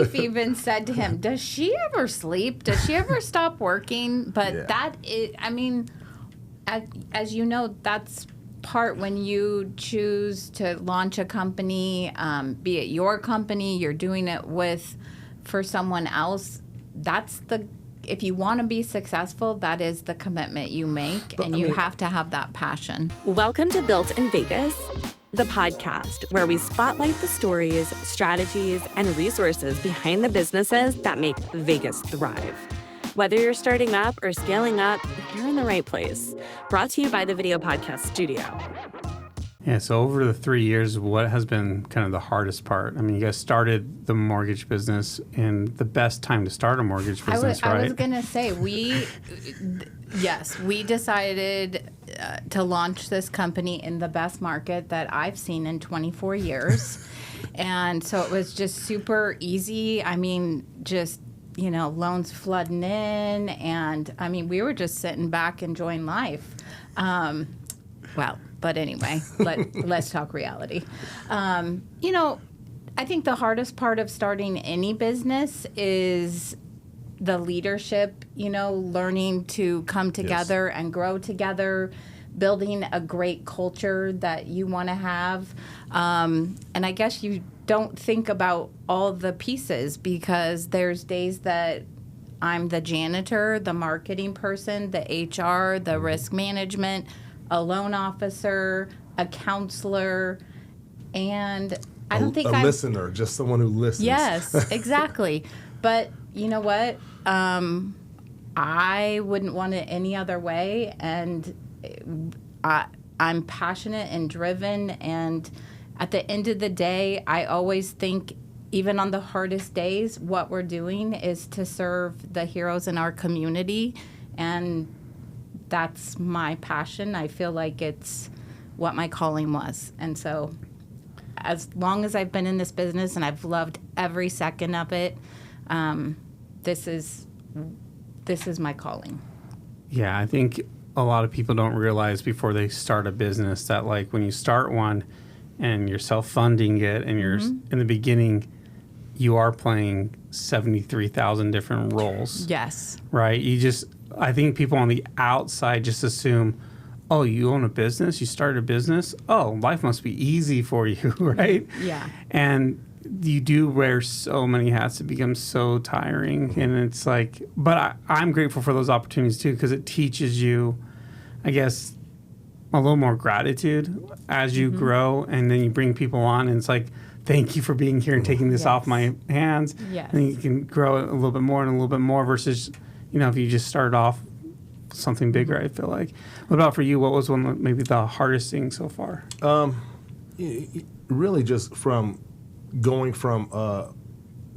wife even said to him, does she ever sleep? Does she ever stop working? But that is, I mean, as you know, that's part when you choose to launch a company, be it your company, you're doing it for someone else. If you want to be successful, that is the commitment you make, and you have to have that passion. Welcome to Built in Vegas, the podcast where we spotlight the stories, strategies, and resources behind the businesses that make Vegas thrive. Whether you're starting up or scaling up, you're in the right place. Brought to you by the Video Podcast Studio. Yeah, so over the 3 years, what has been kind of the hardest part? I mean, you guys started the mortgage business in the best time to start a mortgage business, right? I was going to say, we decided to launch this company in the best market that I've seen in 24 years. And so it was just super easy. I mean, just, loans flooding in. And, I mean, we were just sitting back enjoying life. But anyway, let's talk reality. I think the hardest part of starting any business is the leadership, learning to come together and grow together, building a great culture that you want to have. And I guess you don't think about all the pieces because there's days that I'm the janitor, the marketing person, the HR, the risk management, a loan officer, a counselor, and I don't think I'm... A listener, just someone who listens. Yes, exactly. But you know what? I wouldn't want it any other way, and I'm passionate and driven, and at the end of the day, I always think, even on the hardest days, what we're doing is to serve the heroes in our community, and that's my passion. I feel like it's what my calling was. And so as long as I've been in this business and I've loved every second of it, this is my calling. Yeah, I think a lot of people don't realize before they start a business that when you start one and you're self-funding it and you're in the beginning, you are playing 73,000 different roles. Yes. Right? I think people on the outside just assume, oh, you own a business? You started a business? Oh, life must be easy for you, right? Yeah. And you do wear so many hats. It becomes so tiring. And it's but I'm grateful for those opportunities too, because it teaches you, I guess, a little more gratitude as you grow. And then you bring people on and it's thank you for being here and taking this off my hands. Yes. And you can grow it a little bit more and a little bit more versus... if you just started off something bigger, I feel like. What about for you? What was maybe the hardest thing so far? Really just from going from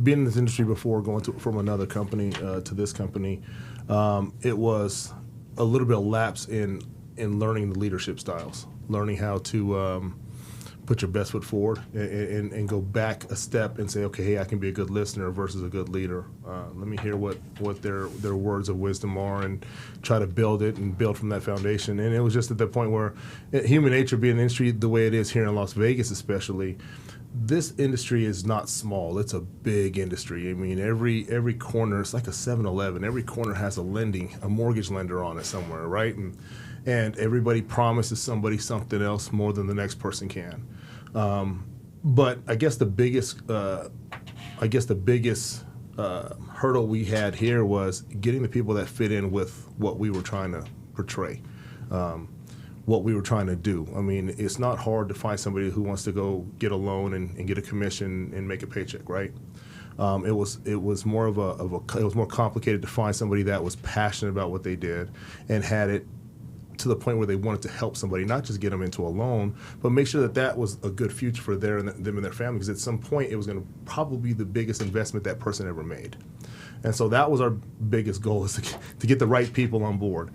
being in this industry before, from another company to this company, it was a little bit of lapse in learning the leadership styles, learning how to put your best foot forward and go back a step and say, okay, hey, I can be a good listener versus a good leader. Let me hear what their words of wisdom are and try to build it and build from that foundation. And it was just at that point where human nature being an industry the way it is here in Las Vegas especially, this industry is not small. It's a big industry. I mean, every corner, it's like a 7-Eleven. Every corner has a mortgage lender on it somewhere, right? And everybody promises somebody something else more than the next person can. But I guess the biggest hurdle we had here was getting the people that fit in with what we were trying to portray, what we were trying to do. I mean, it's not hard to find somebody who wants to go get a loan and get a commission and make a paycheck, right? It was more complicated to find somebody that was passionate about what they did and had it to the point where they wanted to help somebody, not just get them into a loan, but make sure that was a good future for them and their family, because at some point it was going to probably be the biggest investment that person ever made. And so that was our biggest goal, is to get the right people on board.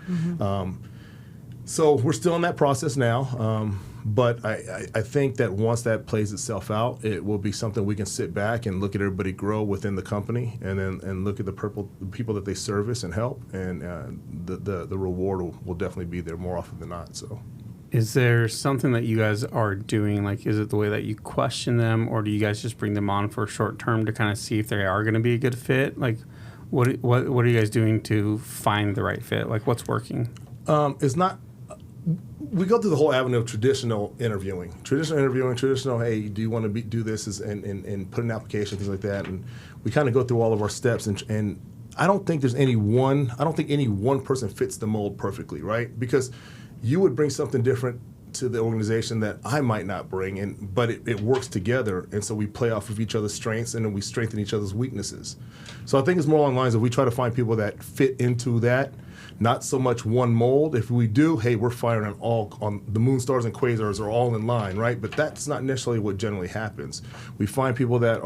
So we're still in that process now, but I think that once that plays itself out, it will be something we can sit back and look at everybody grow within the company, and look at the people that they service and help, and the reward will definitely be there more often than not. So. Is there something that you guys are doing? Like, is it the way that you question them, or do you guys just bring them on for short term to kind of see if they are going to be a good fit? Like, what are you guys doing to find the right fit? Like, what's working? It's not. We go through the whole avenue of traditional interviewing, hey, do you want to do this, and put an application, things like that, and we kind of go through all of our steps, and I don't think any one person fits the mold perfectly, right? Because you would bring something different to the organization that I might not bring, but it works together, and so we play off of each other's strengths, and then we strengthen each other's weaknesses. So I think it's more along the lines of we try to find people that fit into that, not so much one mold. If we do, hey, we're firing on the moon, stars, and quasars are all in line, right? But that's not necessarily what generally happens. We find people that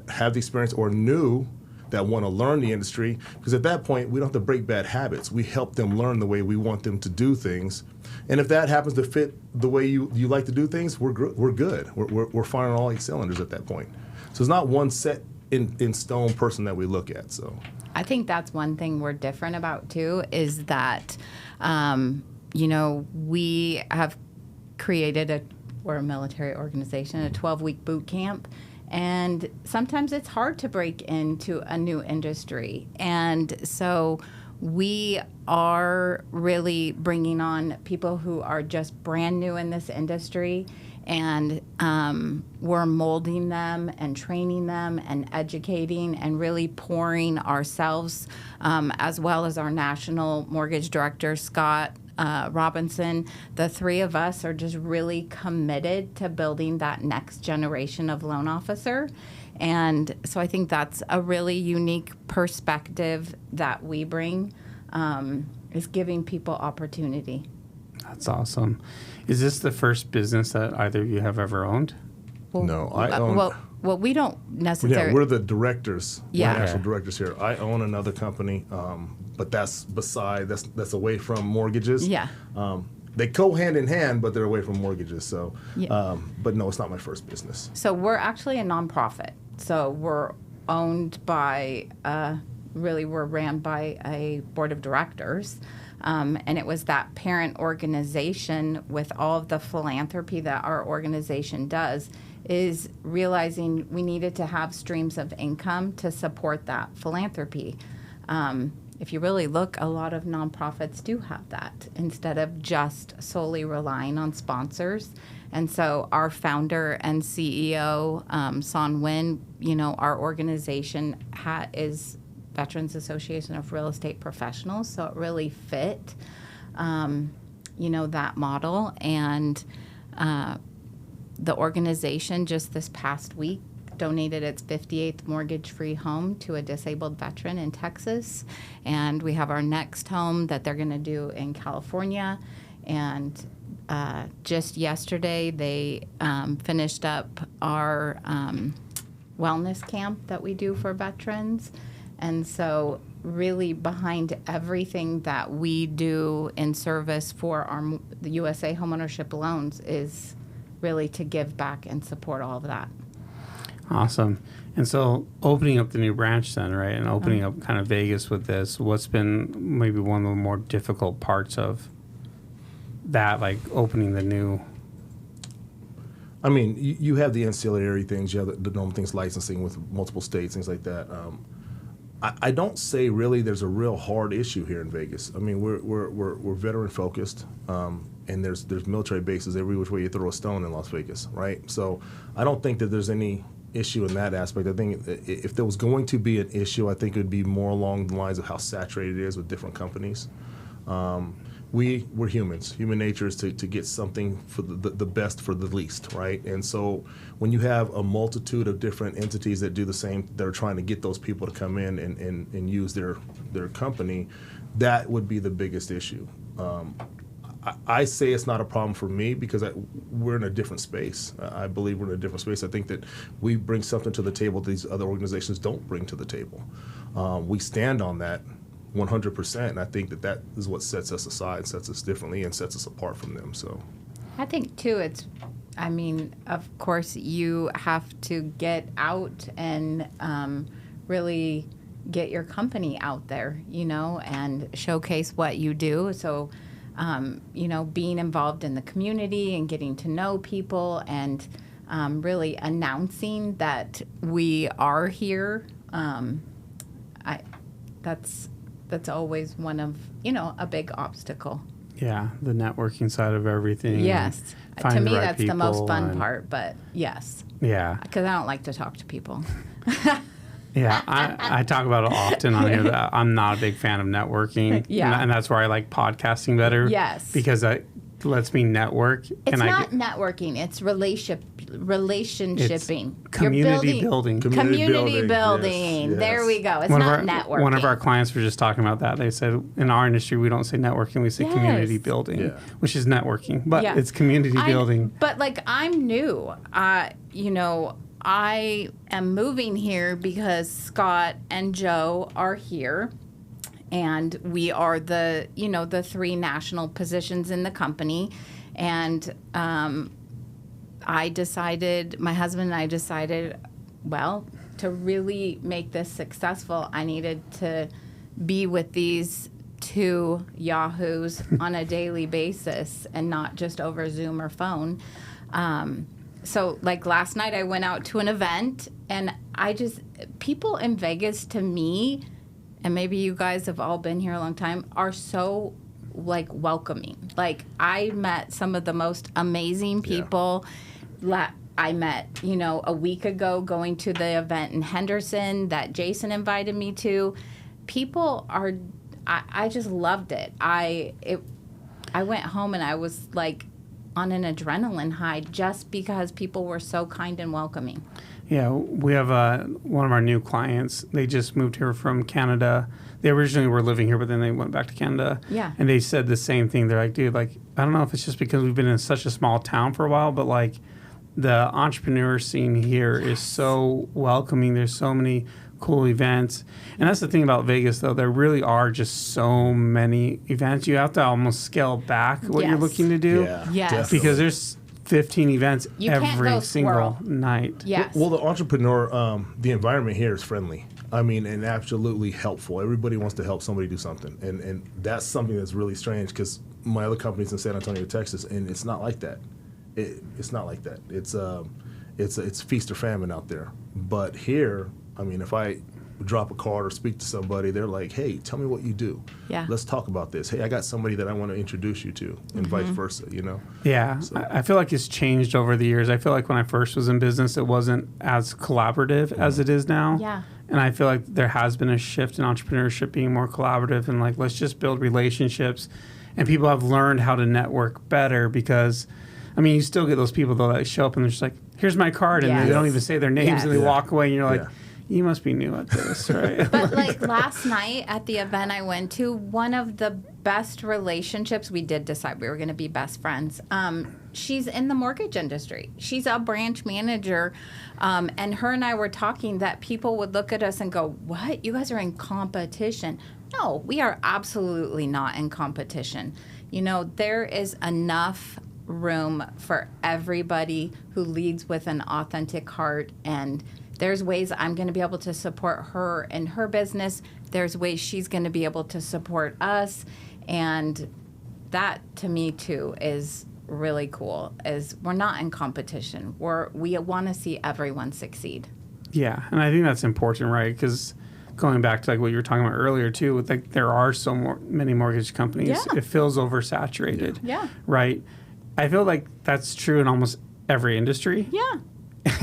have the experience or new, that want to learn the industry, because at that point, we don't have to break bad habits. We help them learn the way we want them to do things. And if that happens to fit the way you like to do things, we're good. We're firing on all 8 cylinders at that point. So it's not one set in stone person that we look at. So I think that's one thing we're different about, too, is that, we have created we're a military organization, a 12-week boot camp. And sometimes it's hard to break into a new industry. And so we are really bringing on people who are just brand new in this industry, and we're molding them and training them and educating and really pouring ourselves, as well as our national mortgage director, Scott Robinson. The three of us are just really committed to building that next generation of loan officer. And so I think that's a really unique perspective that we bring, is giving people opportunity. That's awesome. Is this the first business that either of you have ever owned? No, I own. Well, we don't necessarily. Yeah, we're the directors. Yeah. We're actual directors here. I own another company, but that's away from mortgages. Yeah. They go hand in hand, but they're away from mortgages. So, Yeah. but no, it's not my first business. So we're actually a nonprofit. So we're owned by, we're ran by a board of directors. And it was that parent organization with all of the philanthropy that our organization does, is realizing we needed to have streams of income to support that philanthropy. If you really look, a lot of nonprofits do have that instead of just solely relying on sponsors. And so our founder and CEO, Son Nguyen, our organization is Veterans Association of Real Estate Professionals, so it really fit, that model. And the organization just this past week donated its 58th mortgage-free home to a disabled veteran in Texas. And we have our next home that they're going to do in California. And just yesterday, they finished up our wellness camp that we do for veterans. And so really behind everything that we do in service for the USA Homeownership Loans is really to give back and support all of that. Awesome. And so opening up the new branch then, right, and opening up kind of Vegas with this, what's been maybe one of the more difficult parts of that, like opening the new? I mean, you have the ancillary things, you have the normal things, licensing with multiple states, things like that. I don't say really there's a real hard issue here in Vegas. I mean, we're veteran focused, and there's military bases every which way you throw a stone in Las Vegas, right? So I don't think that there's any issue in that aspect. I think if there was going to be an issue, I think it would be more along the lines of how saturated it is with different companies. We're humans. Human nature is to get something for the best for the least, right? And so when you have a multitude of different entities that do the same, that are trying to get those people to come in and use their company, that would be the biggest issue. I say it's not a problem for me because we're in a different space. I believe we're in a different space. I think that we bring something to the table that these other organizations don't bring to the table. We stand on that 100%, and I think that is what sets us aside, sets us differently, and sets us apart from them. So I think, too, of course, you have to get out and really get your company out there, and showcase what you do. So being involved in the community and getting to know people and really announcing that we are here. That's always one of, a big obstacle. Yeah, the networking side of everything. Yes. To me, that's the most fun part, but yes. Yeah. Because I don't like to talk to people. Yeah, I talk about it often on here that I'm not a big fan of networking. Yeah. And that's where I like podcasting better. Yes. Because that lets me network. It's not networking. It's relationshiping. Community building. Community building. Yes. There we go. It's not networking. One of our clients were just talking about that. They said, in our industry, we don't say networking, we say community building, which is networking. But it's community building. But I'm new. I am moving here because Scott and Joe are here, and we are the 3 national positions in the company. And my husband and I decided, well, to really make this successful, I needed to be with these 2 yahoos on a daily basis and not just over Zoom or phone. So last night I went out to an event, and people in Vegas, to me, and maybe you guys have all been here a long time, are so welcoming. I met some of the most amazing people. I met, a week ago going to the event in Henderson that Jason invited me to. People are, I just loved it. I went home and I was on an adrenaline high just because people were so kind and welcoming. Yeah, we have one of our new clients. They just moved here from Canada. They originally were living here, but then they went back to Canada. Yeah. And they said the same thing. They're like, dude, I don't know if it's just because we've been in such a small town for a while, but the entrepreneur scene here is so welcoming. There's so many cool events. And that's the thing about Vegas, though. There really are just so many events. You have to almost scale back what you're looking to do. Yeah, yes. definitely. Because there's 15 events every single night. Yes. Well, the entrepreneur, the environment here is friendly. And absolutely helpful. Everybody wants to help somebody do something. And that's something that's really strange because my other company's in San Antonio, Texas, and it's not like that. It's not like that. It's feast or famine out there. But here, if I drop a card or speak to somebody, they're like, hey, tell me what you do. Yeah. Let's talk about this. Hey, I got somebody that I want to introduce you to, and vice versa, Yeah. So. I feel like it's changed over the years. I feel like when I first was in business, it wasn't as collaborative as it is now. Yeah. And I feel like there has been a shift in entrepreneurship being more collaborative and let's just build relationships. And people have learned how to network better because, you still get those people, though, that show up and they're just like, here's my card. And they don't even say their names and they walk away and you're like, you must be new at this, right? But last night at the event I went to, one of the best relationships, we did decide we were going to be best friends. She's in the mortgage industry. She's a branch manager. And her and I were talking that people would look at us and go, what? You guys are in competition. No, we are absolutely not in competition. There is enough room for everybody who leads with an authentic heart, and there's ways I'm going to be able to support her in her business. There's ways she's going to be able to support us, and that to me too is really cool. Is we're not in competition. We want to see everyone succeed. Yeah, and I think that's important, right? Because going back to what you were talking about earlier too, with there are many mortgage companies, it feels oversaturated. Yeah. Right. I feel like that's true in almost every industry. Yeah.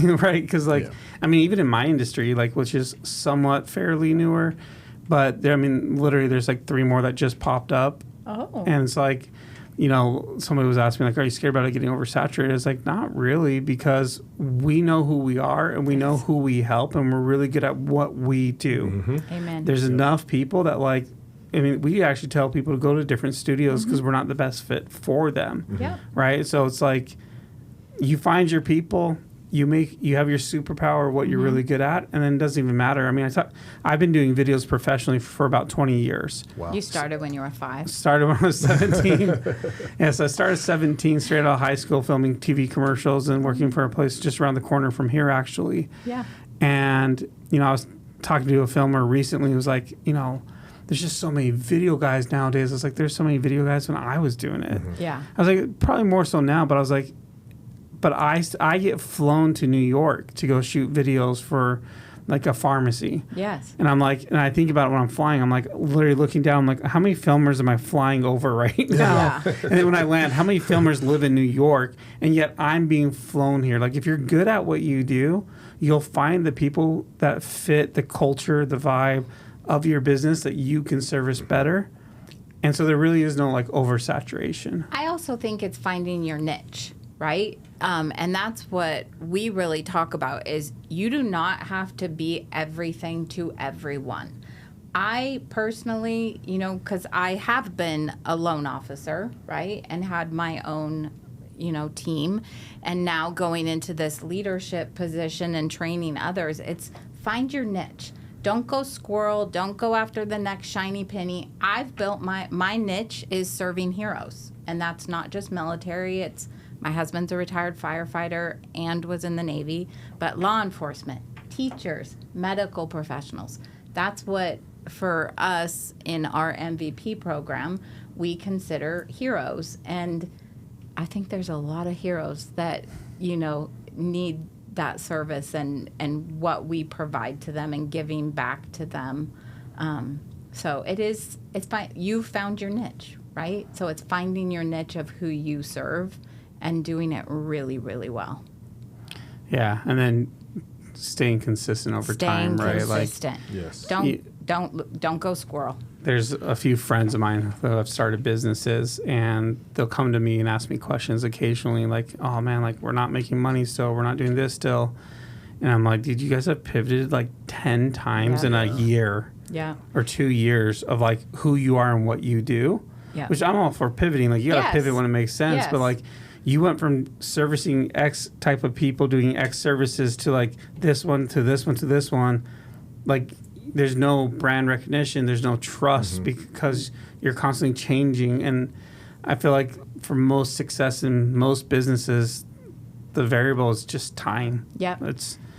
Right? Because, even in my industry, which is somewhat fairly newer, but literally there's 3 more that just popped up. Oh. And it's somebody was asking me, are you scared about it getting oversaturated? It's not really, because we know who we are and we know who we help, and we're really good at what we do. Mm-hmm. Amen. There's enough people that we actually tell people to go to different studios because we're not the best fit for them. Yeah. Right? So it's you find your people, you have your superpower, what you're really good at, and then it doesn't even matter. I've been doing videos professionally for about 20 years. Wow. You started when you were 5. Started when I was 17. Yes, I started 17, straight out of high school, filming TV commercials and working for a place just around the corner from here, actually. Yeah. And, I was talking to a filmer recently who was there's just so many video guys nowadays. It's like, there's so many video guys when I was doing it. Yeah. I was like, probably more so now, but I was like, but I get flown to New York to go shoot videos for like a pharmacy. Yes. And I'm like, and I think about it when I'm flying, I'm like literally looking down, I'm like, how many filmers am I flying over right now? Yeah. And then when I land, how many filmers live in New York? And yet I'm being flown here. Like, if you're good at what you do, you'll find the people that fit the culture, the vibe of your business that you can service better. And so there really is no like oversaturation. I also think it's finding your niche, right? And that's what we really talk about is you do not have to be everything to everyone. I personally, you know, because I have been a loan officer, right, and had my own, you know, team, and now going into this leadership position and training others, it's find your niche. Don't go squirrel. Don't go after the next shiny penny. I've built my niche is serving heroes, and that's not just military. It's my husband's a retired firefighter and was in the Navy, but law enforcement, teachers, medical professionals. That's what, for us in our MVP program, we consider heroes. And I think there's a lot of heroes that, you know, need that service and what we provide to them and giving back to them. So it's fine. You found your niche, right? So it's finding your niche of who you serve and doing it really, really well. Yeah, and then staying consistent over time, right? Consistent. Like, yes. Don't go squirrel. There's a few friends of mine who have started businesses, and they'll come to me and ask me questions occasionally, like, "Oh man, like we're not making money still, we're not doing this still," and I'm like, "Dude, you guys have pivoted like 10 times in a year, or 2 years of like who you are and what you do." Yeah. Which I'm all for pivoting. Like, you got to pivot when it makes sense, but like, you went from servicing X type of people, doing X services, to like this one, to this one, to this one. Like, there's no brand recognition. There's no trust because you're constantly changing. And I feel like for most success in most businesses, the variable is just time. Yep.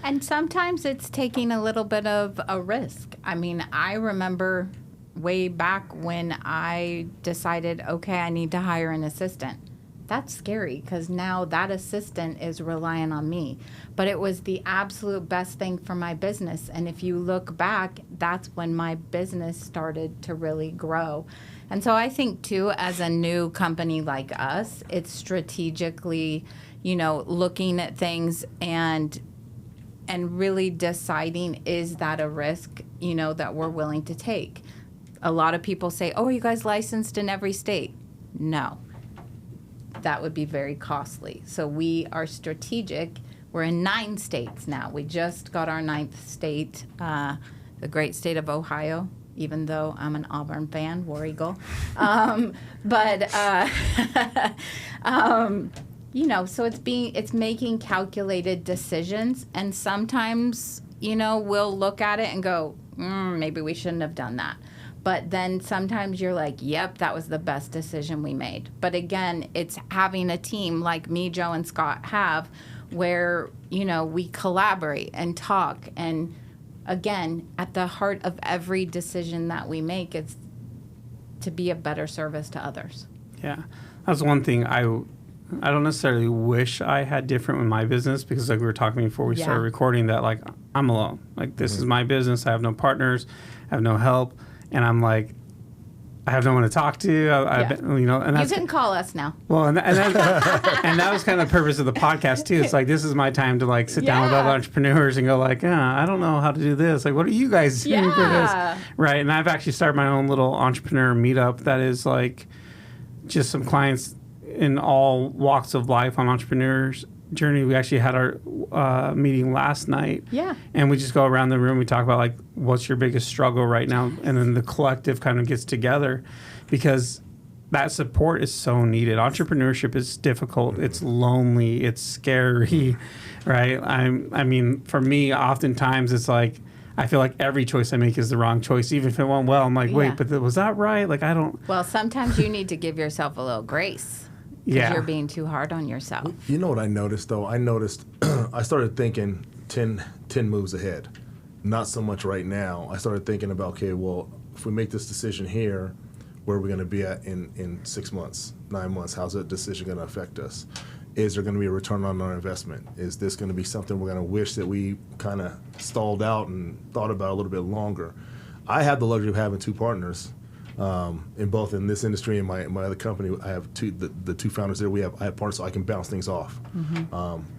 And sometimes it's taking a little bit of a risk. I mean, I remember way back when I decided, okay, I need to hire an assistant. That's scary because now that assistant is relying on me. But it was the absolute best thing for my business. And if you look back, that's when my business started to really grow. And so I think, too, as a new company like us, it's strategically, you know, looking at things and really deciding, is that a risk, you know, that we're willing to take? A lot of people say, oh, are you guys licensed in every state? No. That would be very costly. So we are strategic. We're in 9 states now. We just got our 9th state, the great state of Ohio, even though I'm an Auburn fan, War Eagle. You know, so it's making calculated decisions. And sometimes, you know, we'll look at it and go, maybe we shouldn't have done that. But then sometimes you're like, yep, that was the best decision we made. But again, it's having a team like me, Joe, and Scott have, where, you know, we collaborate and talk. And again, at the heart of every decision that we make is to be a better service to others. Yeah. That's one thing I don't necessarily wish I had different with my business, because like we were talking before we started recording, that like I'm alone. Like, this is my business. I have no partners. I have no help. And I'm like, I have no one to talk to. You know, and that's, you can call us now. Well, and that was kind of the purpose of the podcast too. It's like, this is my time to like sit down with other entrepreneurs and go like, I don't know how to do this. Like, what are you guys doing for this? Right. And I've actually started my own little entrepreneur meetup that is like just some clients in all walks of life on entrepreneurs journey. We actually had our meeting last night. Yeah. And we just go around the room. We talk about like, what's your biggest struggle right now? And then the collective kind of gets together, because that support is so needed. Entrepreneurship is difficult. It's lonely. It's scary, right? I mean, for me, oftentimes it's like, I feel like every choice I make is the wrong choice. Even if it went well, I'm like, wait, but was that right? Like, I don't. Well, sometimes you need to give yourself a little grace. Because you're being too hard on yourself. You know what I noticed, though? I started thinking 10 moves ahead. not so much right now. I started thinking about, okay, well, if we make this decision here, where are we going to be at in 6 months, 9 months? How's that decision going to affect us? Is there going to be a return on our investment? Is this going to be something we're going to wish that we kind of stalled out and thought about a little bit longer? I have the luxury of having 2 partners in this industry and my other company. I have the 2 founders there. I have partners, so I can bounce things off.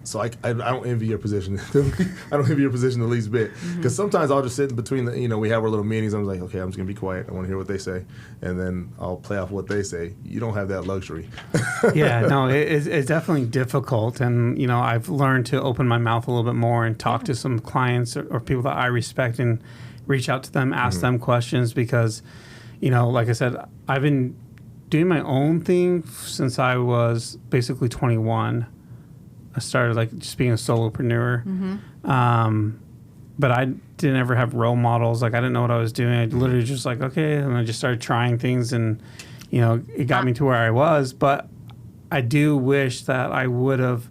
So I don't envy your position. I don't envy your position the least bit, because sometimes I'll just sit in between we have our little meetings. I'm like, okay, I'm just gonna be quiet. I want to hear what they say, and then I'll play off what they say. You don't have that luxury. Yeah, no, it's definitely difficult, and I've learned to open my mouth a little bit more and talk to some clients or people that I respect and reach out to them, ask them questions, because like I said, I've been doing my own thing since I was basically 21. I started just being a solopreneur. But I didn't ever have role models. I didn't know what I was doing. I literally just okay, and I just started trying things, and it got me to where I was. But I do wish that I would have,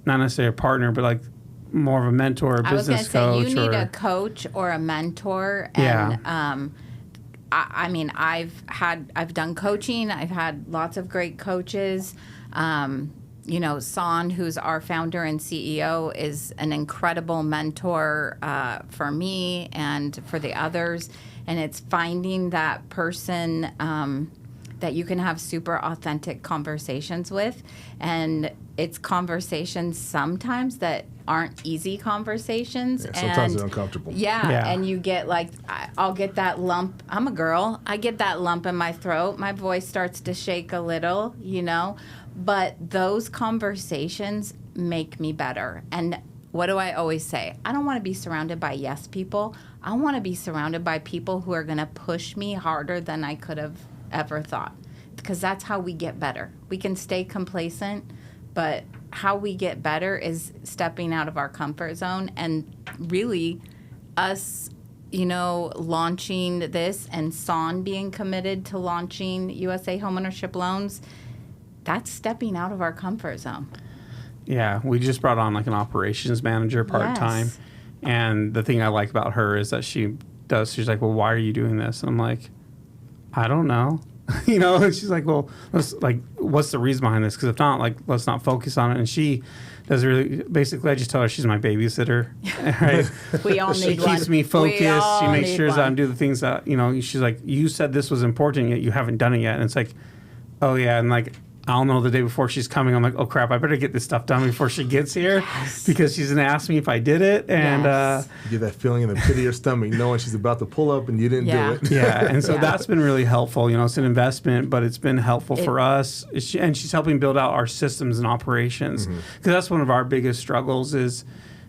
not necessarily a partner, but more of a mentor or business coach. I was going to say, you need a coach or a mentor. And I've done coaching. I've had lots of great coaches. Son, who's our founder and CEO, is an incredible mentor for me and for the others. And it's finding that person that you can have super authentic conversations with. And it's conversations sometimes that aren't easy conversations. Yeah, sometimes they're uncomfortable. Yeah, and you get I'll get that lump. I'm a girl. I get that lump in my throat. My voice starts to shake a little, But those conversations make me better. And what do I always say? I don't want to be surrounded by yes people. I want to be surrounded by people who are going to push me harder than I could have ever thought. Because that's how we get better. We can stay complacent, but how we get better is stepping out of our comfort zone. And really, us, launching this, and Son being committed to launching USA Homeownership Loans, that's stepping out of our comfort zone. Yeah, we just brought on an operations manager part-time. Yes. And the thing I like about her is that she's like, well, why are you doing this? And I'm like, I don't know. And she's like, well, what's the reason behind this? Because if not, let's not focus on it. And she does basically, I just tell her she's my babysitter. Right? We all need She keeps me focused. She makes sure that I'm doing the things that, she's like, you said this was important, yet you haven't done it yet. And it's like, oh yeah. And I'll know the day before she's coming. I'm like, oh crap, I better get this stuff done before she gets here, because she's gonna ask me if I did it. And you get that feeling in the pit of your stomach, knowing she's about to pull up and you didn't do it. Yeah, and so that's been really helpful. It's an investment, but it's been helpful for us. And she's helping build out our systems and operations, because that's one of our biggest struggles. Is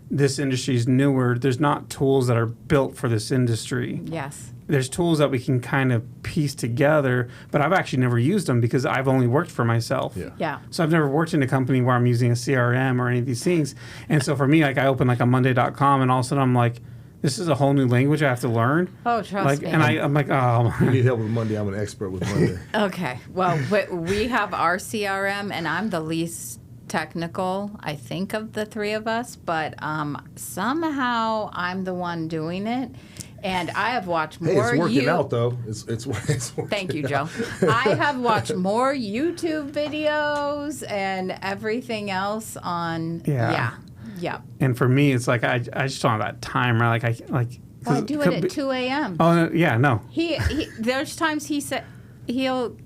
this industry is newer. There's not tools that are built for this industry. Yes. There's tools that we can kind of piece together, but I've actually never used them because I've only worked for myself. Yeah. So I've never worked in a company where I'm using a CRM or any of these things. And so for me, I open a Monday.com, and all of a sudden I'm like, this is a whole new language I have to learn. Oh, trust me. And I'm like, oh. You need help with Monday. I'm an expert with Monday. Okay. Well, we have our CRM, and I'm the least technical, I think, of the 3 of us, but somehow I'm the one doing it. And I have watched more. Hey, it's working out though. It's working. Thank you, Joe. I have watched more YouTube videos and everything else on. Yeah. And for me, it's I just don't have that time. Right? I do it at 2 a.m. Oh yeah, no. He there's times he said he'll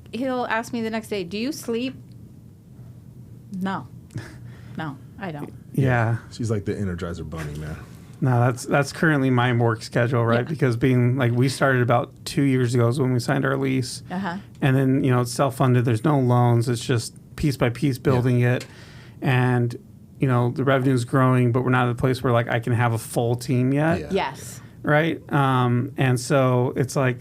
ask me the next day, "Do you sleep?" No, I don't. Yeah. She's like the Energizer Bunny, man. No, that's currently my work schedule, right? Yeah. Because being we started about 2 years ago is when we signed our lease. And then, it's self-funded. There's no loans. It's just piece by piece building it. And, the revenue's growing, but we're not at a place where I can have a full team yet. Yeah. Yes. Right? And so it's I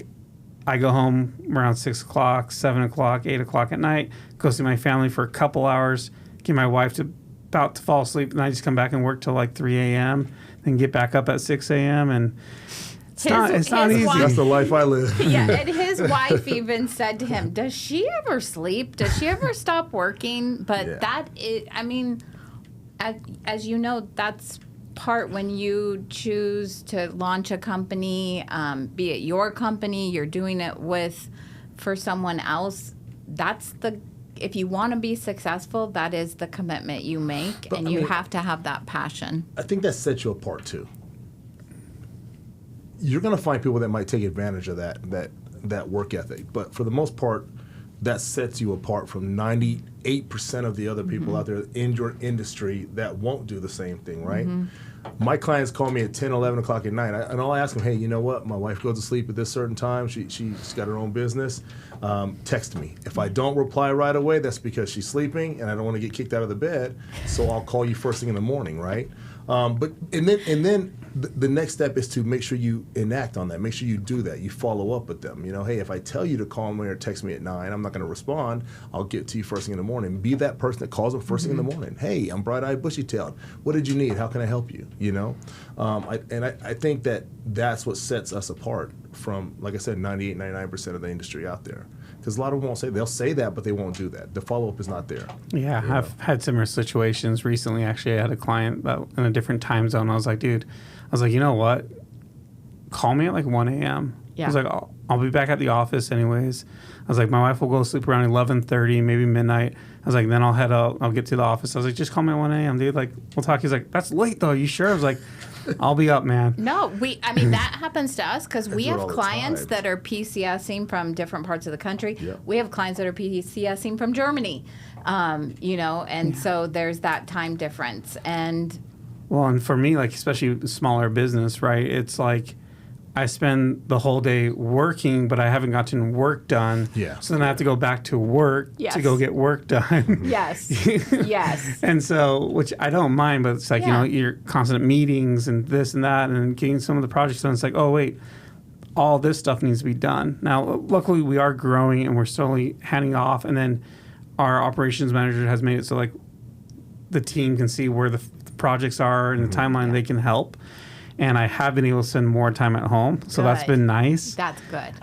go home around 6 o'clock, 7 o'clock, 8 o'clock at night, go see my family for a couple hours, get my wife about to fall asleep, and I just come back and work till 3 a.m., and get back up at 6 a.m. and it's not easy. That's the life I live. Yeah, and his wife even said to him, "Does she ever sleep? Does she ever stop working?" But that is, as you know, that's part when you choose to launch a company, be it your company, you're doing it for someone else, if you want to be successful, that is the commitment you make, and you have to have that passion. I think that sets you apart too. You're going to find people that might take advantage of that work ethic, but for the most part, that sets you apart from 98% of the other people out there in your industry that won't do the same thing, right? My clients call me at 10, 11 o'clock at night, and I'll ask them, hey, you know what? My wife goes to sleep at this certain time. She's got her own business. Text me. If I don't reply right away, that's because she's sleeping, and I don't want to get kicked out of the bed, so I'll call you first thing in the morning, right? But then the next step is to make sure you enact on that. Make sure you do that. You follow up with them. You know, hey, if I tell you to call me or text me at 9, I'm not going to respond. I'll get to you first thing in the morning. Be that person that calls them first thing in the morning. Hey, I'm bright-eyed, bushy-tailed. What did you need? How can I help you? You know, I think that's what sets us apart from, like I said, 98, 99% of the industry out there. Because a lot of them they'll say that, but they won't do that. The follow-up is not there. Yeah, I've had similar situations recently. Actually, I had a client that in a different time zone. I was like, dude, you know what? Call me at like 1 a.m. Yeah. I was like, I'll be back at the office anyways. I was like, my wife will go to sleep around 11:30, maybe midnight. I was like, then I'll head out. I'll get to the office. I was like, just call me at 1 a.m., dude. Like, we'll talk. He's like, that's late though. You sure? I was like, I'll be up, man. No, that happens to us because we do it have all the clients time. that are PCSing from different parts of the country. Yep. We have clients that are PCSing from Germany, so there's that time difference. And Well, and for me, like, especially smaller business, right? It's like I spend the whole day working, but I haven't gotten work done. Yeah. So then I have to go back to work to go get work done. yes, yes. And so, which I don't mind, but it's like, your constant meetings and this and that and getting some of the projects done. It's like, oh, wait, all this stuff needs to be done. Now, luckily, we are growing and we're slowly handing off. And then our operations manager has made it so, like, the team can see where the projects are and the timeline they can help. And I have been able to spend more time at home. So that's Good. been nice. That's good.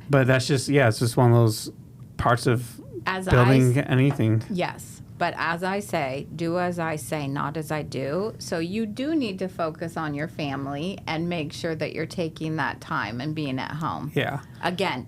But that's just, it's just one of those parts of building anything. Yes. But as I say, do as I say, not as I do. So you do need to focus on your family and make sure that you're taking that time and being at home. Yeah. Again,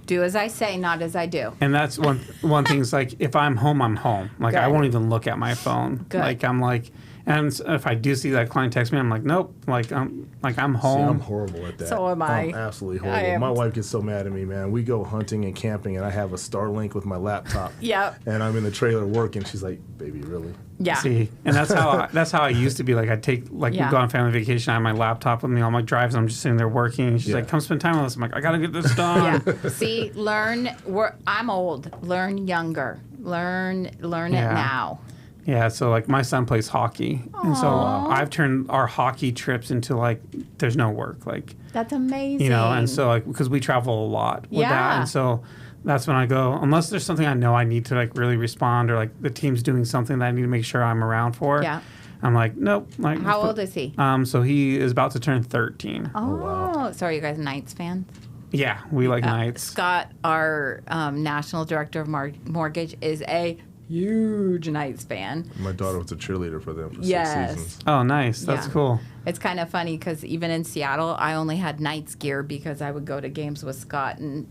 do as I say, not as I do. And that's one thing is like, if I'm home, I'm home. Like, I Good. won't even look at my phone. Good. Like, I'm like, and if I do see that client text me, I'm like, nope. Like, I'm home. See, I'm horrible at that. So am I. I'm absolutely I horrible. am. My wife gets so mad at me, man. We go hunting and camping, and I have a Starlink with my laptop. Yep. And I'm in the trailer working. She's like, baby, really? Yeah. See, and that's how I used to be. Like, I'd take, like, we'd go on family vacation. I have my laptop with me on my drives, and I'm just sitting there working. And she's like, come spend time with us. I'm like, I got to get this done. Yeah. See, I'm old. Learn younger. Learn it now. Yeah, so like my son plays hockey, and so I've turned our hockey trips into like there's no work, like That's amazing. and so like because we travel a lot with that, and so that's when I go unless there's something I know I need to like really respond or like the team's doing something that I need to make sure I'm around for. Yeah. I'm like, nope. Like, How old is he? So he is about to turn 13. Oh, wow. So are you guys Knights fans? Yeah, we like nights. Scott, our national director of mortgage, is a huge Knights fan. My daughter was a cheerleader for them for 6 Yes. seasons. Oh, nice. That's Yeah. cool. It's kind of funny because even in Seattle, I only had Knights gear because I would go to games with Scott, and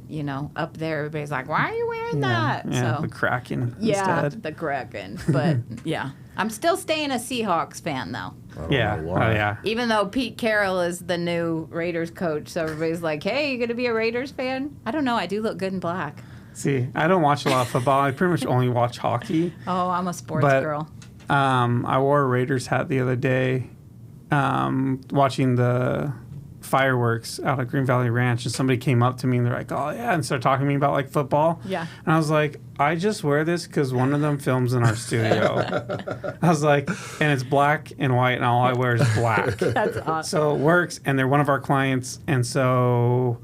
up there, everybody's like, "Why are you wearing that?" Yeah, So the Kraken yeah, instead. the Kraken. But yeah, I'm still staying a Seahawks fan though. I don't Yeah. know Oh, why. yeah. Even though Pete Carroll is the new Raiders coach, so everybody's like, "Hey, you gonna be a Raiders fan?" I don't know. I do look good in black. See, I don't watch a lot of football. I pretty much only watch hockey. Oh, I'm a sports But- girl. I wore a Raiders hat the other day, watching the fireworks out at Green Valley Ranch, and somebody came up to me and they're like, "Oh yeah," and started talking to me about like football. Yeah. And I was like, "I just wear this because one of them films in our studio." I was like, and it's black and white, and all I wear is black. That's awesome. So it works, and they're one of our clients, and so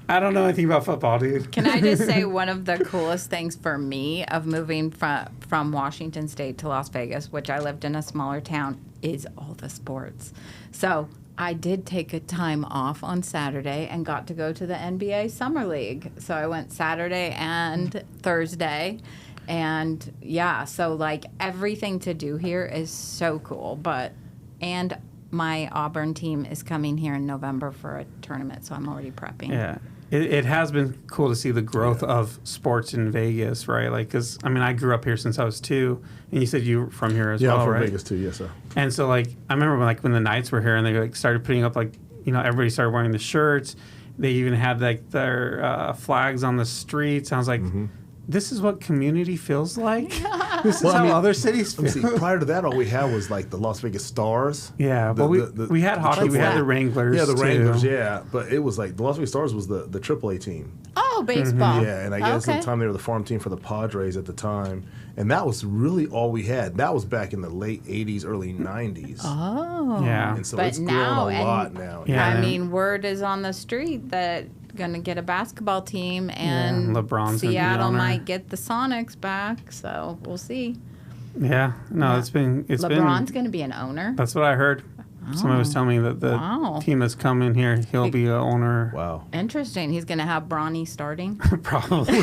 I don't know anything about football, dude. Can I just say one of the coolest things for me of moving from Washington State to Las Vegas, which I lived in a smaller town, is all the sports. So I did take a time off on Saturday and got to go to the NBA Summer League. So I went Saturday and Thursday. And yeah, so like everything to do here is so cool. But And my Auburn team is coming here in November for a tournament, so I'm already prepping. Yeah. It has been cool to see the growth of sports in Vegas, right? Like, because, I mean, I grew up here since I was 2, and you said you were from here as well, I'm from right? Vegas too, yes, sir. And so, like, I remember when the Knights were here and they like started putting up, like, you know, everybody started wearing the shirts. They even had like their flags on the streets. I was like, this is what community feels like. This is how other cities feel. See, prior to that, all we had was like the Las Vegas Stars. Yeah, but we had hockey. We had the Wranglers. Yeah, the too. Wranglers. Yeah, but it was like the Las Vegas Stars was the AAA team. Oh, baseball. Yeah, and I guess at the time they were the farm team for the Padres at the time, and that was really all we had. That was back in the late '80s, early '90s. Oh. Yeah. And so But it's grown now, a lot now. Yeah. I mean, word is on the street that going to get a basketball team, and LeBron's gonna be the Seattle owner. might get the Sonics back. So we'll see. Yeah, no, Yeah. it's been LeBron's going to be an owner. That's what I heard. Somebody was telling me that the Wow. team that's coming here, he'll be an owner. Wow. Interesting. He's going to have Bronny starting. Probably.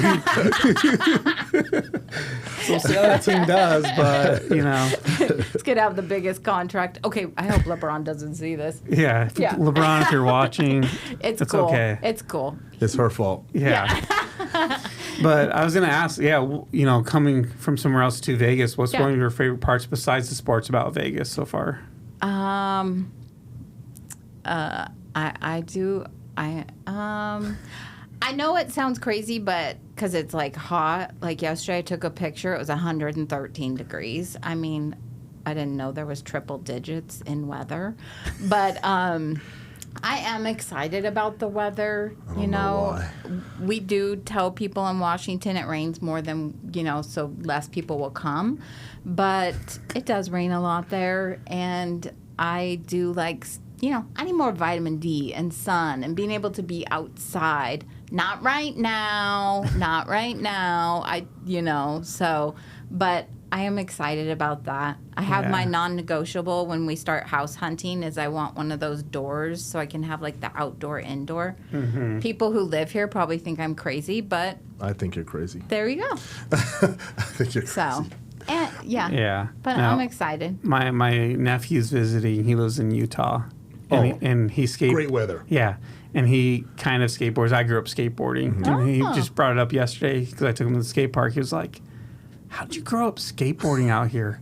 So we'll see how that team does, but, you know. He's going to have the biggest contract. Okay, I hope LeBron doesn't see this. Yeah, Yeah. LeBron, if you're watching, It's it's cool. okay. It's cool. It's her fault. Yeah. But I was going to ask, you know, coming from somewhere else to Vegas, what's Yeah. one of your favorite parts besides the sports about Vegas so far? I know it sounds crazy, but because it's like hot. Like yesterday, I took a picture. It was 113 degrees. I mean, I didn't know there was triple digits in weather, but I am excited about the weather. You know, we do tell people in Washington it rains more than, you know, so less people will come, but it does rain a lot there, and I do like, you know, I need more vitamin D and sun and being able to be outside. Not right now. But I am excited about that. I have my non-negotiable when we start house hunting is I want one of those doors so I can have like the outdoor, indoor. Mm-hmm. People who live here probably think I'm crazy, but I think you're crazy. there you go. I think you're crazy. So, and, yeah. Yeah. But Now, I'm excited. My nephew's visiting. He lives in Utah. And he skates. Great weather. Yeah. And he kind of skateboards. I grew up skateboarding. And he just brought it up yesterday because I took him to the skate park. He was like, how'd you grow up skateboarding out here?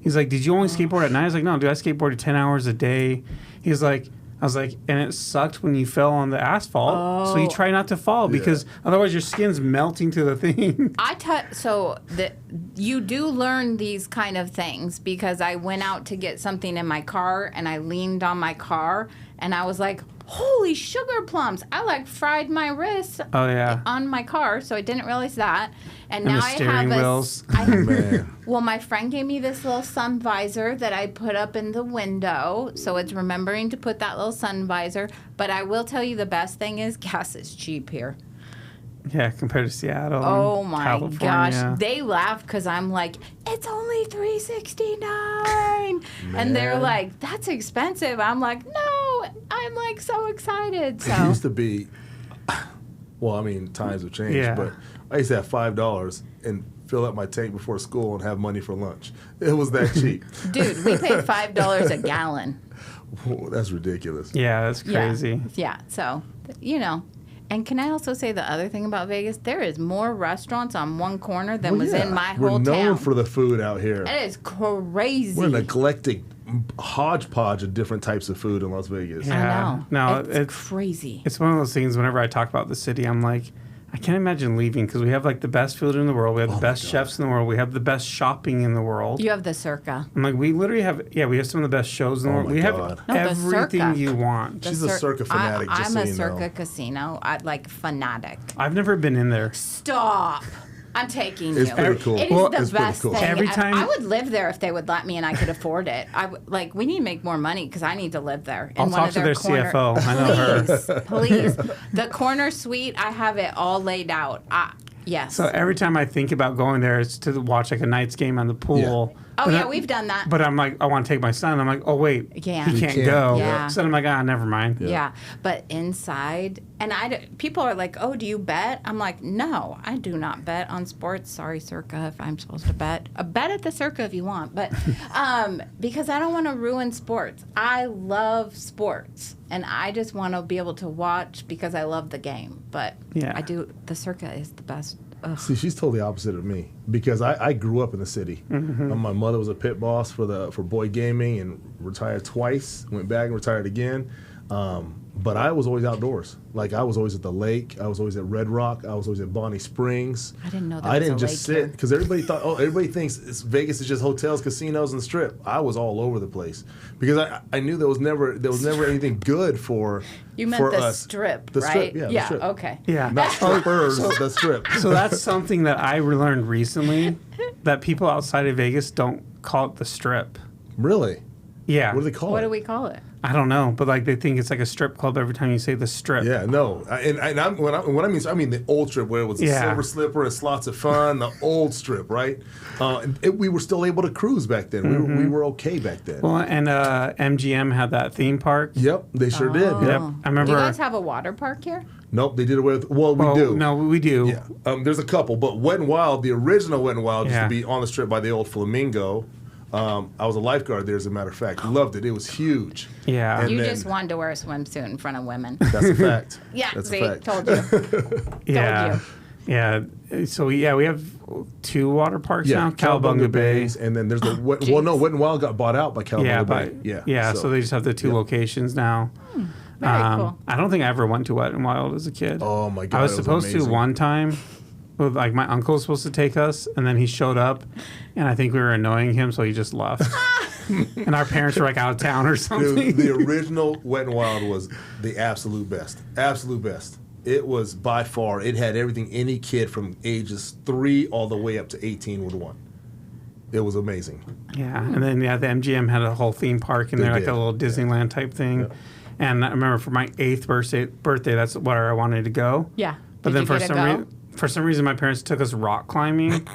He's like, did you only skateboard at night? I was like, no, dude, I skateboarded 10 hours a day. He's like, I was like, and it sucked when you fell on the asphalt. So you try not to fall because otherwise your skin's melting to the thing. You do learn these kind of things because I went out to get something in my car and I leaned on my car and I was like, holy sugar plums. I like fried my wrist on my car, so I didn't realize that. And now the steering wheels. Man. Well, my friend gave me this little sun visor that I put up in the window, so it's remembering to put that little sun visor. But I will tell you the best thing is gas is cheap here. Yeah, compared to Seattle. Oh and my California. gosh. They laugh because I'm like, it's only $3.69. And they're like, that's expensive. I'm like, no. I'm like so excited. It So used to be, well, I mean, times have changed, Yeah. but I used to have $5 and fill up my tank before school and have money for lunch. It was that cheap. dude, we paid $5 a gallon. Whoa, that's ridiculous. Yeah, that's crazy. Yeah. So, you know. And can I also say the other thing about Vegas? There is more restaurants on one corner than was in my We're whole known town. for the food out here. It is crazy. We're an eclectic hodgepodge of different types of food in Las Vegas. Yeah. I know. No, it's crazy. It's one of those things whenever I talk about the city, I'm like, I can't imagine leaving because we have like the best food in the world. We have the best chefs in the world. We have the best shopping in the world. You have the Circa. I'm like, we literally have, we have some of the best shows in the world. my We have God. No, the everything Circa. you want. The She's a Circa fanatic, just I'm so a you Circa know. casino. Like fanatic. I've never been in there. Stop. I'm taking It's you. pretty cool. It is Well, the it's pretty best cool. thing. Every time- I would live there if they would let me and I could afford it. We need to make more money because I need to live there. In I'll one talk of to their corner- CFO. I know her. Please. The corner suite, I have it all laid out. Yes. So every time I think about going there, it's to watch like a Knights game on the pool. Yeah. Oh, But yeah, we've done that. But I'm like, I want to take my son. I'm like, oh, wait, Yeah. he You can't can't. go. Yeah. So I'm like, never mind. Yeah. But inside, and people are like, oh, do you bet? I'm like, no, I do not bet on sports. Sorry, Circa, if I'm supposed to bet. A bet at the Circa if you want. But because I don't want to ruin sports. I love sports. And I just want to be able to watch because I love the game. But Yeah. the Circa is the best. Ugh. See, she's totally opposite of me because I grew up in the city. My mother was a pit boss for Boyd Gaming and retired twice. Went back and retired again. But I was always outdoors. Like I was always at the lake. I was always at Red Rock. I was always at Bonnie Springs. I didn't know that I was didn't a just lake here. sit because everybody thinks Vegas is just hotels, casinos, and the Strip. I was all over the place because I knew there was never anything good for. You meant for the us. Strip, The right? Strip, yeah. The Strip. Okay. Yeah. Not strippers, the Strip. So that's something that I learned recently, that people outside of Vegas don't call it the Strip. Really? Yeah. What do they call What it? do we call it? I don't know, but like they think it's like a strip club every time you say the Strip. Yeah, no, when I mean the old Strip where it was a Yeah. silver slipper and slots of fun, the old Strip, right? We were still able to cruise back then. We were okay back then. Well, and MGM had that theme park. Yep, they sure did. Yep. Yep. I remember. Do you guys have a water park here? Nope, they did away with. Well, we do. No, we do. Yeah. There's a couple, but Wet n Wild, the original Wet n Wild, used Yeah. to be on the Strip by the old Flamingo. I was a lifeguard there, as a matter of fact. Loved it. It was huge. Yeah. And You then- just wanted to wear a swimsuit in front of women. That's a fact. Yeah, That's see, a fact. told you. Yeah. Yeah. So we have 2 water parks now. Cowabunga Cowabunga Bay. Bays, and then there's the Wet n Wild got bought out by Cowabunga Yeah, Bay. but yeah. So they just have the 2 locations now. Very cool. I don't think I ever went to Wet n Wild as a kid. Oh my God, I was it was supposed to amazing. one time. Well, like my uncle was supposed to take us, and then he showed up, and I think we were annoying him, so he just left. And our parents were like out of town or something. The original Wet n Wild was the absolute best. Absolute best. It was by far. It had everything any kid from ages 3 all the way up to 18 would want. It was amazing. Yeah, and then the MGM had a whole theme park in They there, like did. a little Disneyland type thing. Yeah. And I remember for my 8th birthday, that's where I wanted to go. Yeah. But Did then you get to go? for some reason, my parents took us rock climbing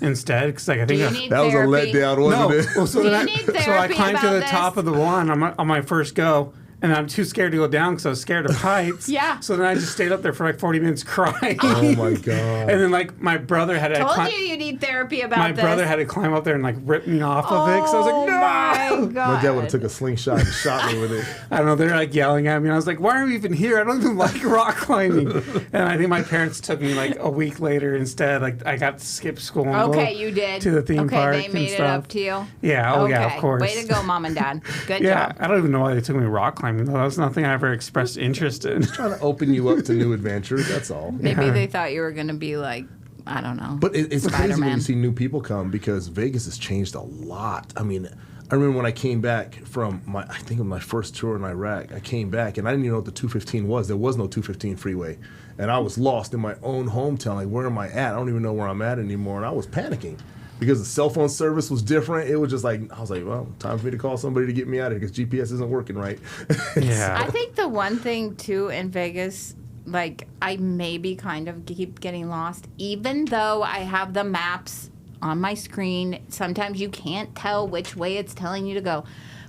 instead, because like I think Do you that- need That was a therapy? letdown, wasn't no. it? Well, so Do then you need so I therapy climbed to about the this? top of the one on my first go. And I'm too scared to go down because I was scared of heights. Yeah. So then I just stayed up there for like 40 minutes crying. Oh my God. And then like my brother had to Told you need therapy about my this. brother had to climb up there and like rip me off of it because I was like, no. Oh my God. My dad would have took a slingshot and shot me with it. I don't know. They're like yelling at me. And I was like, why are we even here? I don't even like rock climbing. And I think my parents took me like a week later instead. Like I got to skip school. And Okay, go you did. to the theme okay, park they and made it stuff. up to you. Yeah. Oh okay. yeah. Of course. Way to go, Mom and Dad. Good Yeah. job. I don't even know why they took me rock climbing though. That was nothing I ever expressed interest in. Trying to open you up to new adventures. That's all. Maybe they thought you were going to be like, I don't know. But it's crazy when Spider-Man. you see new people come because Vegas has changed a lot. I mean, I remember when I came back from my first tour in Iraq, I came back and I didn't even know what the 215 was. There was no 215 freeway. And I was lost in my own hometown. Like, where am I at? I don't even know where I'm at anymore. And I was panicking because the cell phone service was different. It was just like, I was like, well, time for me to call somebody to get me out of here because GPS isn't working right. Yeah. I think the one thing, too, in Vegas, like, I maybe kind of keep getting lost, even though I have the maps on my screen. Sometimes you can't tell which way it's telling you to go.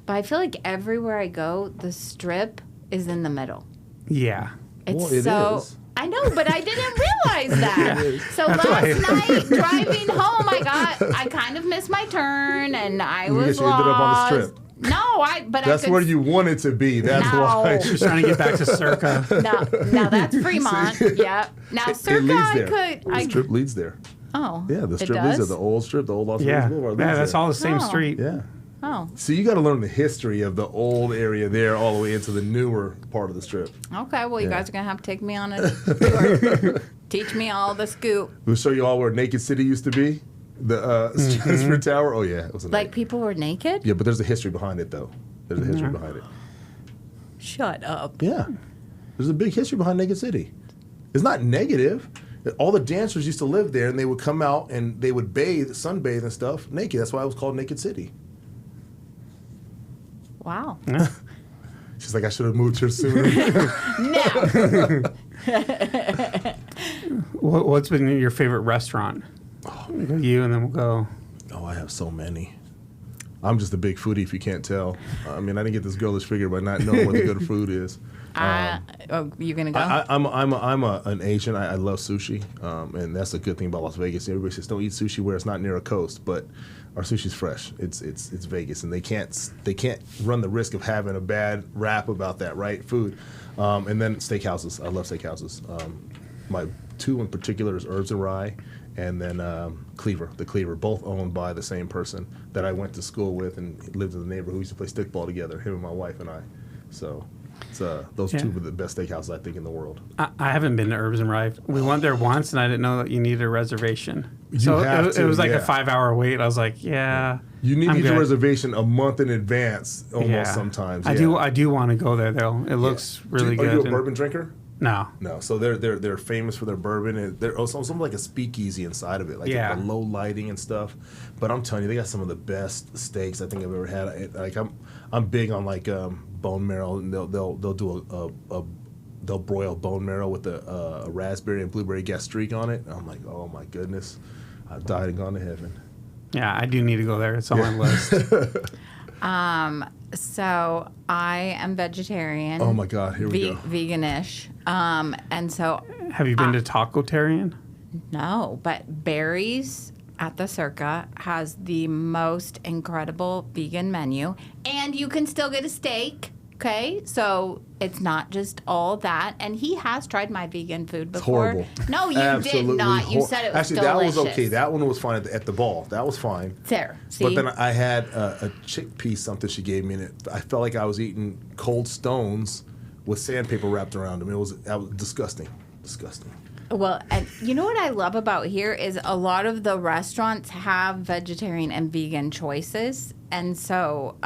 But I feel like everywhere I go, the Strip is in the middle. Yeah. It's Well, it so... is. I know, but I didn't realize that. So last night, driving home, I kind of missed my turn, and I was guess you ended up on the lost. Strip. No, That's where you wanted to be. That's No. why. She's trying to get back to Circa. No, that's Fremont. Yep. Now, It Circa, leads I there. could. The Strip leads there. Oh. Yeah, the it Strip leads there. does? The old Strip, the old Las Vegas Yeah. Boulevard Yeah, leads that's there. all the same Oh. street. Yeah. Oh. So you got to learn the history of the old area there all the way into the newer part of the Strip. Okay, well, you Yeah. guys are going to have to take me on a tour. Teach me all the scoop. We'll show you all where Naked City used to be. The Stratosphere Tower. Oh, yeah. It was Like, people were naked? Yeah, but there's a history behind it, though. There's a history behind it. Shut up. Yeah. There's a big history behind Naked City. It's not negative. All the dancers used to live there, and they would come out and they would sunbathe and stuff naked. That's why it was called Naked City. Wow. She's like, I should have moved here sooner. Now. What's been your favorite restaurant? We'll go you, and then we'll go. Oh, I have so many. I'm just a big foodie, if you can't tell. I mean, I didn't get this girlish figure by not knowing what the good food is. You gonna go? I'm an Asian. I love sushi, and that's a good thing about Las Vegas. Everybody says don't eat sushi where it's not near a coast, but our sushi's fresh. It's Vegas, and they can't run the risk of having a bad rap about that, right? Food, and then steakhouses. I love steakhouses. My two in particular is Herbs and Rye, and then Cleaver, the Cleaver, both owned by the same person that I went to school with and lived in the neighborhood. We used to play stickball together, him and my wife and I. So it's, those two were the best steakhouses I think in the world. I haven't been to Herbs and Rye. We went there once, and I didn't know that you needed a reservation. It was like a 5-hour wait. I was like, yeah. You need to get a reservation a month in advance almost sometimes. Yeah. I do want to go there though. It looks really good. Are you a bourbon drinker? No. So they're famous for their bourbon, and they're also something like a speakeasy inside of it, like the low lighting and stuff. But I'm telling you, they got some of the best steaks I think I've ever had. Like I'm big on like bone marrow, and they'll do they'll broil bone marrow with a raspberry and blueberry gastrique on it. And I'm like, oh my goodness, I've died and gone to heaven. Yeah, I do need to go there. It's on my list. So I am vegetarian. Oh my God, here we go. Veganish. And so. Have you been to Tacotarian? No, but Barry's at the Circa has the most incredible vegan menu, and you can still get a steak. Okay, so it's not just all that, and he has tried my vegan food before. It's horrible. No, you did not. You said it was actually delicious. that was okay. That one was fine at the ball. That was fine. There, see. But then I had a chickpea something she gave me, and I felt like I was eating cold stones with sandpaper wrapped around them. That was disgusting. Disgusting. Well, and you know what I love about here is a lot of the restaurants have vegetarian and vegan choices. And so,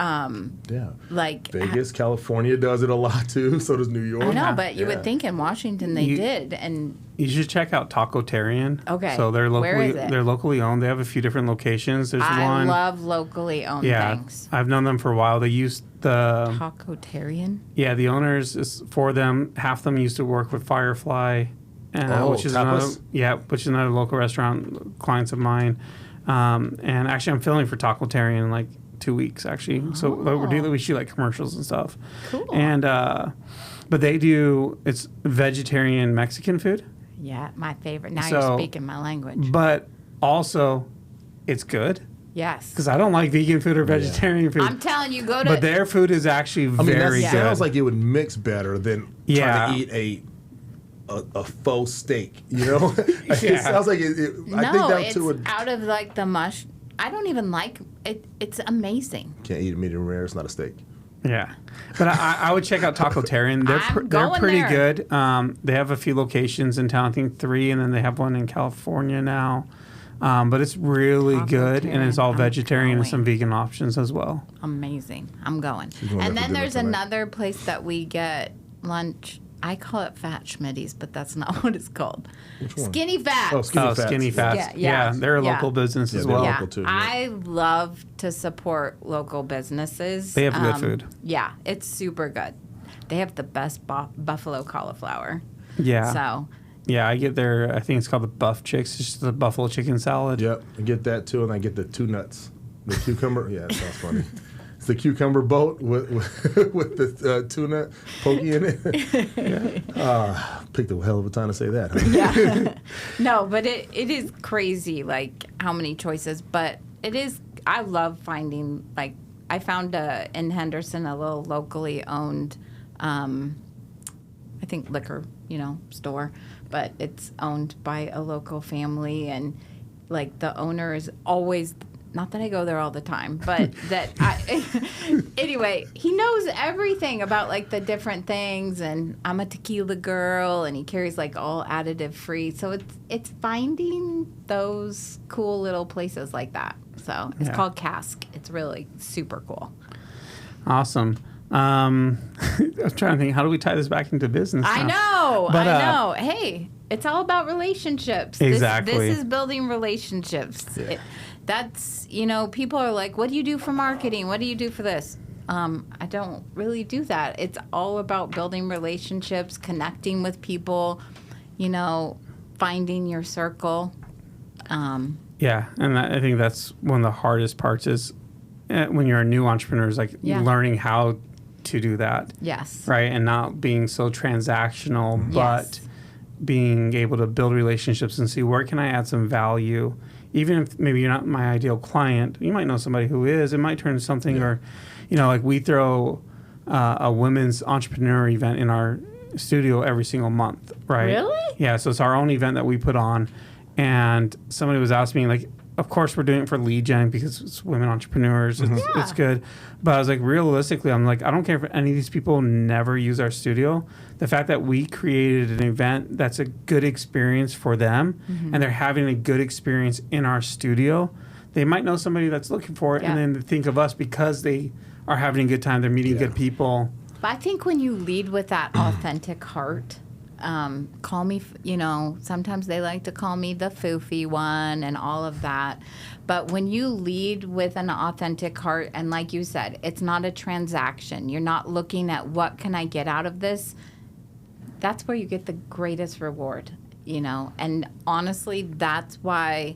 like Vegas, California does it a lot too. So does New York. I know, but you would think in Washington they did. And you should check out Tacotarian. Okay, so they're locally where is it? They're locally owned. They have a few different locations. There's I one. love locally owned things. I've known them for a while. They used the Tacotarian. Yeah, the owners is for them. Half of them used to work with Firefly, which is another local restaurant. Clients of mine. And actually, I'm filming for Tacotarian in like 2 weeks, actually. Oh. So we shoot like commercials and stuff. Cool. And but it's vegetarian Mexican food. Yeah, my favorite. Now you're speaking my language. But also, it's good. Yes. Because I don't like vegan food or vegetarian food. I'm telling you, go to. But their food is actually very good. Sounds like it would mix better than trying to eat a faux steak, you know? It sounds like I think that too would. Out of like the mush. I don't even like it. It's amazing. Can't eat a medium rare. It's not a steak. Yeah, but I would check out Tacotarian. They're pretty good. They have a few locations in town. I think 3, and then they have one in California now. But it's really good, and it's all vegetarian and some vegan options as well. Amazing. I'm going. And then there's another place that we get lunch. I call it Fat Schmitty's, but that's not what it's called. Which one? Skinny Fats. Oh, Skinny Fats. Yeah, they're a local business as well. Yeah, too, I love to support local businesses. They have good food. Yeah, it's super good. They have the best buffalo cauliflower. Yeah. So. Yeah, I get their, I think it's called the Buff Chicks. It's just the buffalo chicken salad. Yep, I get that too, and I get the 2 nuts. The cucumber, yeah, it sounds funny. It's the cucumber boat with the tuna pokey in it. Picked a hell of a time to say that. Huh? Yeah. No, but it is crazy, like, how many choices. But it is, I love finding, like, I found in Henderson a little locally owned, I think liquor, store. But it's owned by a local family, and, like, the owner is always... Not that I go there all the time, but anyway, he knows everything about like the different things, and I'm a tequila girl, and he carries like all additive free. So it's finding those cool little places like that. So it's called Cask. It's really super cool. Awesome. I'm trying to think, how do we tie this back into business? I know. Hey, it's all about relationships. Exactly. This is building relationships. Yeah. That's, people are like, what do you do for marketing? What do you do for this? I don't really do that. It's all about building relationships, connecting with people. finding your circle. Yeah, and I think that's one of the hardest parts is when you're a new entrepreneur, is like learning how to do that. Yes. Right, and not being so transactional, Yes. but being able to build relationships and see where can I add some value. Even if maybe you're not my ideal client, you might know somebody who is. It might turn into something, or, like we throw a women's entrepreneur event in our studio every single month, right? Really? Yeah, so it's our own event that we put on. And somebody was asking me, like, of course we're doing it for lead gen because it's women entrepreneurs. It's good. But I was like, realistically, I'm like, I don't care if any of these people never use our studio. The fact that we created an event that's a good experience for them and they're having a good experience in our studio, they might know somebody that's looking for it and then think of us because they are having a good time. They're meeting good people. But I think when you lead with that authentic heart, call me, sometimes they like to call me the foofy one and all of that. But when you lead with an authentic heart, and like you said, it's not a transaction. You're not looking at what can I get out of this. That's where you get the greatest reward, And honestly, that's why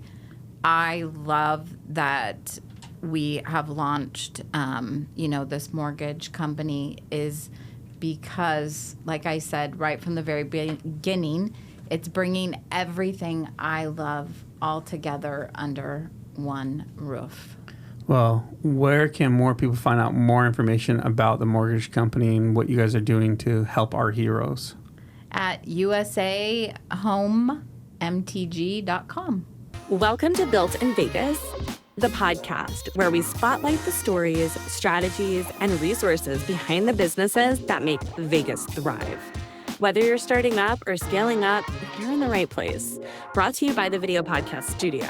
I love that we have launched, this mortgage company is because, like I said, right from the very beginning, it's bringing everything I love all together under one roof. Well, where can more people find out more information about the mortgage company and what you guys are doing to help our heroes? At usahomemtg.com. Welcome to Built in Vegas, the podcast where we spotlight the stories, strategies, and resources behind the businesses that make Vegas thrive. Whether you're starting up or scaling up, you're in the right place. Brought to you by the Video Podcast Studio.